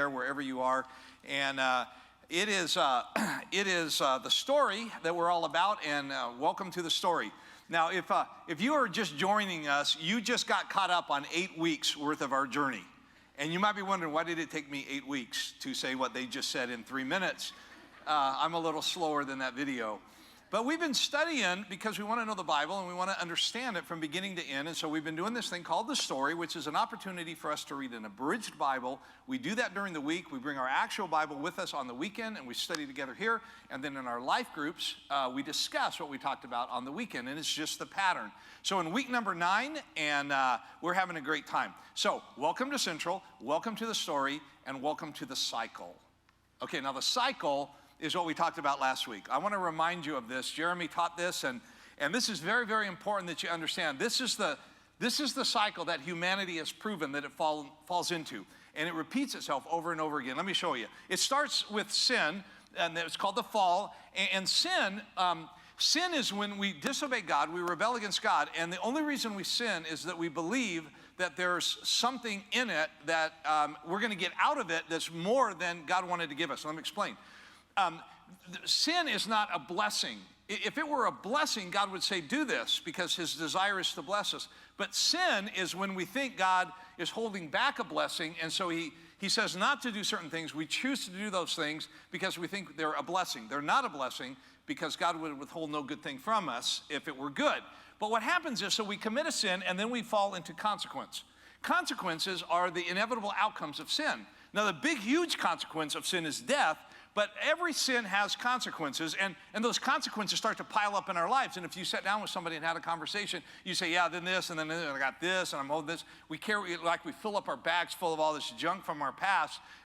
there, wherever you are. And it is the story that we're all about, and welcome to the story. Now, if you are just joining us, you just got caught up on 8 weeks worth of our journey. And you might be wondering, why did it take me 8 weeks to say what they just said in 3 minutes? I'm a little slower than that video. But we've been studying because we want to know the Bible and we want to understand it from beginning to end. And so we've been doing this thing called The Story, which is an opportunity for us to read an abridged Bible. We do that during the week. We bring our actual Bible with us on the weekend and we study together here. And then in our life groups, we discuss what we talked about on the weekend. And it's just the pattern. So in week number 9, and we're having a great time. So welcome to Central, welcome to The Story, and welcome to the cycle. Okay, now the cycle is what we talked about last week. I want to remind you of this. Jeremy taught this, and this is very, very important that you understand. This is the cycle that humanity has proven that it falls into, and it repeats itself over and over again. Let me show you. It starts with sin, and it's called the fall. And sin is when we disobey God, we rebel against God, and the only reason we sin is that we believe that there's something in it that we're going to get out of it that's more than God wanted to give us. Let me explain. Sin is not a blessing. If it were a blessing, God would say, do this, because his desire is to bless us. But sin is when we think God is holding back a blessing, and so he says not to do certain things. We choose to do those things because we think they're a blessing. They're not a blessing because God would withhold no good thing from us if it were good. But what happens is, so we commit a sin, and then we fall into consequence. Consequences are the inevitable outcomes of sin. Now, the big, huge consequence of sin is death, but every sin has consequences, and those consequences start to pile up in our lives. And if you sat down with somebody and had a conversation, you say, yeah, then this, and then I got this, and I'm holding this. We carry, like we fill up our bags full of all this junk from our past,